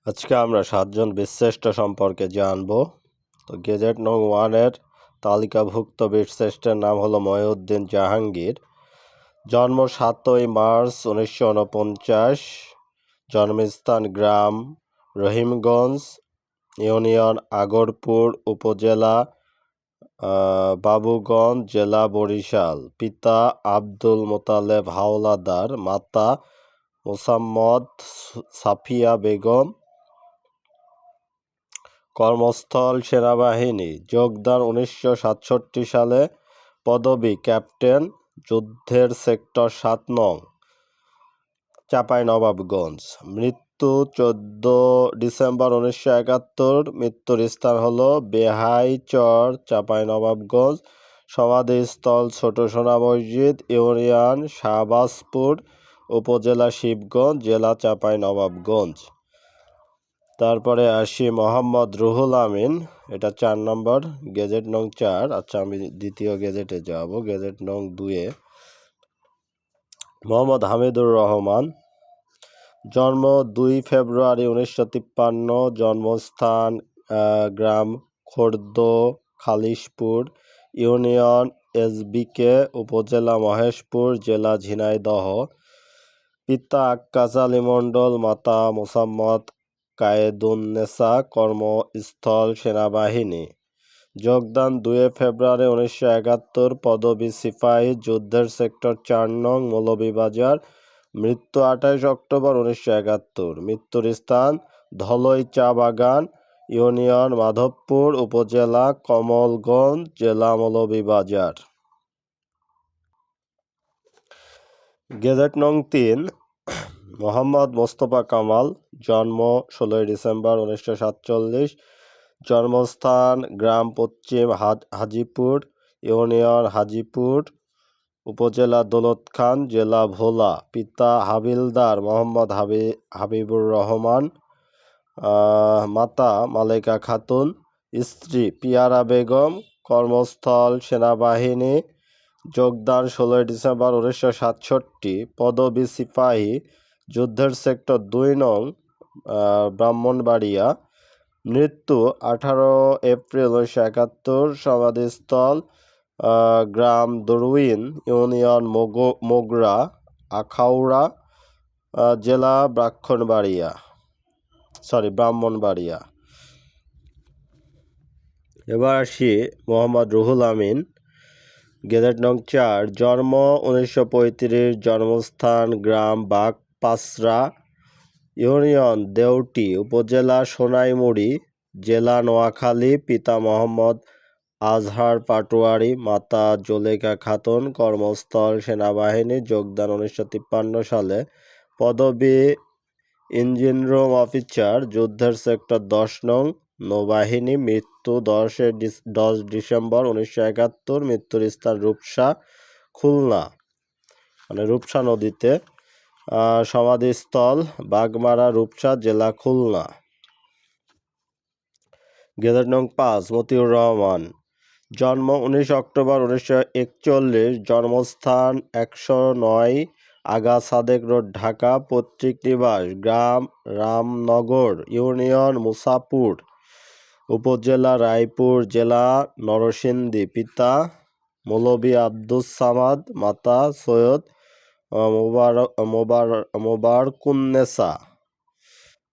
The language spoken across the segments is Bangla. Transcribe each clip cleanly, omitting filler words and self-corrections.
আজকে আমরা 7 জন বীরশ্রেষ্ঠ সম্পর্কে জানব। তো গেজেট নং 1-এর তালিকাভুক্ত বীরশ্রেষ্ঠের নাম হলো মহিউদ্দিন জাহাঙ্গীর। জন্ম 7ই মার্চ 1949। জন্মস্থান গ্রাম রহিমগঞ্জ, ইউনিয়ন আগরপুর, উপজেলা বাবুগঞ্জ, জেলা বরিশাল। পিতা আব্দুল মোতালেব হাওলাদার, মাতা মোসাম্মদ সাফিয়া বেগম। কর্মস্থল সেনাবাহিনী। যোগদান 1967 সালে। পদবী ক্যাপ্টেন। যুদ্ধের সেক্টর 7 নং, চাঁপাইনবাবগঞ্জ। মৃত্যু 14 ডিসেম্বর 1971। মৃত্যুর স্থান হলো বেহাইচর, চাঁপাইনবাবগঞ্জ। সমাধিস্থল ছোট সোনা মসজিদ, ইউনিয়ন শাহবাজপুর, উপজেলা শিবগঞ্জ, জেলা চাঁপাইনবাবগঞ্জ। তারপরে আসি মোহাম্মদ রুহুল আমিন, এটা 4 নম্বর, গেজেট নং 4। আচ্ছা, আমি দ্বিতীয় গেজেটে যাব, গেজেট নং 2-এ। মোহাম্মদ হামিদুর রহমান, জন্ম 2 ফেব্রুয়ারি 1953। জন্মস্থান গ্রাম খোর্দ খালিশপুর, ইউনিয়ন এসবিকে, উপজেলা মহেশপুর, জেলা ঝিনাইদহ। পিতা আক্কাস আলী মণ্ডল, মাতা মোসাম্মদ কায়েদুন্নেসা। কর্মস্থল সেনাবাহিনী। যোগদান 2 ফেব্রুয়ারি 1971। পদবী সিপাহী, যুদ্ধের সেক্টর 4 নং, মৌলভীবাজার। মৃত্যু 28 অক্টোবর 1971। মৃত্যুর স্থান ধলই চা বাগান, ইউনিয়ন মাধবপুর, উপজেলা কমলগঞ্জ, জেলা মৌলভীবাজার। গেজেট নং 3, মোহাম্মদ মোস্তফা কামাল। জন্ম 16 ডিসেম্বর 1947। জন্মস্থান গ্রাম পশ্চিম হাজিপুর, ইউনিয়ন হাজিপুর, উপজেলা দৌলতখান, জেলা ভোলা। পিতা হাবিলদার মোহাম্মদ হাবিবুর রহমান, মাতা মালেকা খাতুন, স্ত্রী পিয়ারা বেগম। কর্মস্থল সেনাবাহিনী। যোগদান 16 ডিসেম্বর 1967। পদবী সিপাহী, যুদ্ধের সেক্টর 2 নং, ব্রাহ্মণবাড়িয়া। মৃত্যু 18 এপ্রিল 1971। সমাধিস্থল গ্রাম দরুইন, ইউনিয়ন মোগরা, আখাউড়া, জেলা ব্রাহ্মণবাড়িয়া। এবার আসি মোহাম্মদ রুহুল আমিন, গেজেট নং 4। জন্ম 1935। জন্মস্থান গ্রাম বাগপাসরা, ইউনিয়ন দেউটি, উপজেলা সোনাইমুড়ি, জেলা নোয়াখালী। পিতা মোহাম্মদ আজহার পাটোয়ারি, মাতা জোলেখা খাতুন। কর্মস্থল সেনাবাহিনী। যোগদান 1953 সালে। পদবী ইঞ্জিন রুম অফিসার, যুদ্ধের সেক্টর 10 নং, নৌবাহিনী। মৃত্যু 10 ডিসেম্বর 1971। মৃত্যুর স্থান রূপসা, খুলনা, মানে রূপসা নদীতে। সমাধিস্থল বাগমারা, রূপসা, জেলা খুলনা। গেজেট নং 5, মতিউর রহমান। জন্ম 19 অক্টোবর 1941। জন্মস্থান 109 আগা সাদেক রোড, ঢাকা। পৈতৃক নিবাস গ্রাম রামনগর, ইউনিয়ন মুসাপুর, উপজেলা রায়পুর, জেলা নরসিংদী। পিতা মৌলভী আব্দুস সামাদ, মাতা সৈয়দ মোবারকুন্নেসা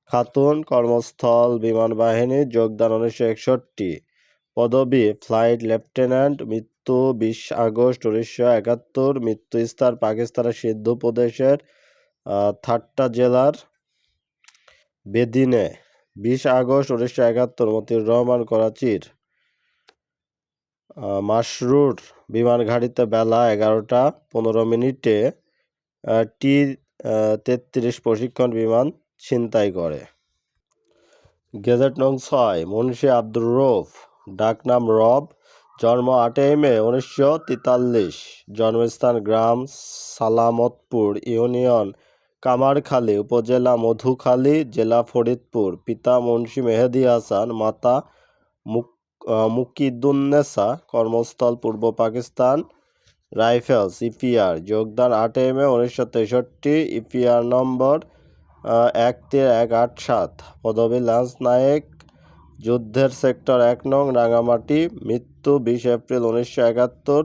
খাতুন। কর্মস্থল বিমান বাহিনী। যোগদান 1961। পদবী ফ্লাইট লেফটেন্যান্ট। মৃত্যু 20 আগস্ট 1971। মৃত্যুস্থান পাকিস্তানের সিন্ধু প্রদেশের থাট্টা জেলার বেদিনে। 20 আগস্ট 1971। মতিউর রহমান করাচির মাসরুর বিমানঘাঁটিতে বেলা 11টা 15 মিনিটে টি-33 প্রশিক্ষণ বিমান ছিনতাই করে। গেজেট নং 6, মুন্সি আব্দুর রউফ, ডাকনাম রব। জন্ম 8 মে 1943। জন্মস্থান গ্রাম সালামতপুর, ইউনিয়ন কামারখালী, উপজেলা মধুখালী, জেলা ফরিদপুর। পিতা মুন্সি মেহেদী হাসান, মাতা মুকিদুন্নেসা। কর্মস্থল পূর্ব পাকিস্তান রাইফেলস, ইপিআর। যোগদান 8 মে 1963। ইপিআর নম্বর 13187 পদবী লান্স নায়েক, যুদ্ধের সেক্টর 1 নং রাঙামাটি, মৃত্যু 20 এপ্রিল 1971,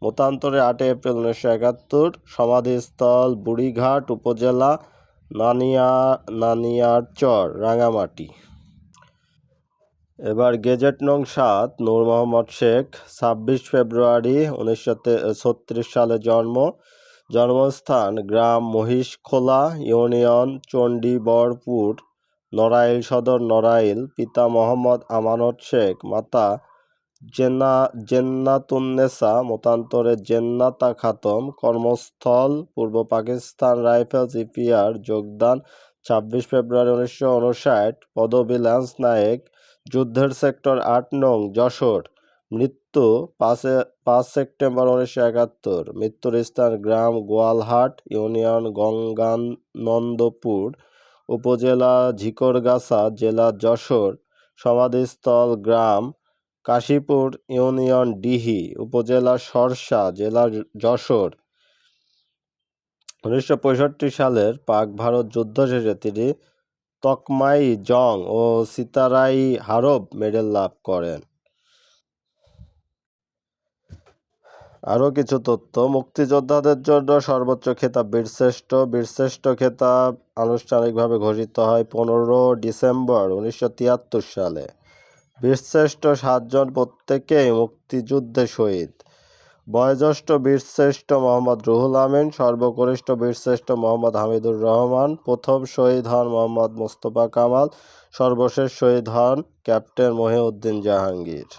মতান্তরে 8 এপ্রিল 1971, সমাধিস্থল বুড়িঘাট উপজেলা নানিয়ারচর রাঙামাটি। এবার গেজেট নং 7 নূর মোহাম্মদ শেখ, 26 ফেব্রুয়ারি 1936 সালে জন্মস্থান গ্রাম মহিষখোলা, ইউনিয়ন চণ্ডীবরপুর, নড়াইল সদর নড়াইল। পিতা মোহাম্মদ আমানত শেখ, মাতা জেন্নাতুন্নেসা মতান্তরে জেন্নাতা খাতুন। কর্মস্থল পূর্ব পাকিস্তান রাইফেলস, ইপিআর যোগদান 26 ফেব্রুয়ারি 1959, পদবী ল্যান্স নায়েক, যুদ্ধের সেক্টর 8 নং যশোর, মৃত্যু 5 সেপ্টেম্বর 1971, মৃত্যুর স্থান গ্রাম গোয়ালহাট, ইউনিয়ন গঙ্গানন্দপুর, উপজেলা ঝিকরগাছা, জেলা যশোর। সমাধিস্থল গ্রাম কাশীপুর, ইউনিয়ন ডিহি, উপজেলা শর্ষা, জেলা যশোর। 1965 সালের পাক ভারত যুদ্ধ শেষে তিনি তকমাই জং ও সিতারাই হারব মেডেল লাভ করেন। আরও কিছু তথ্য। মুক্তিযোদ্ধাদের জন্য সর্বোচ্চ খেতাব বীরশ্রেষ্ঠ। বীরশ্রেষ্ঠ খেতাব আনুষ্ঠানিকভাবে ঘোষিত হয় 15 ডিসেম্বর 1973 সালে। বীরশ্রেষ্ঠ 7 জন, প্রত্যেকেই মুক্তিযুদ্ধে শহীদ। বয়োজ্যেষ্ঠ বীরশ্রেষ্ঠ মোহাম্মদ রুহুল আমিন, সর্বকনিষ্ঠ বীরশ্রেষ্ঠ মোহাম্মদ হামিদুর রহমান, প্রথম শহীদ হন মোহাম্মদ মোস্তফা কামাল, সর্বশেষ শহীদ হন ক্যাপ্টেন মহিউদ্দিন জাহাঙ্গীর।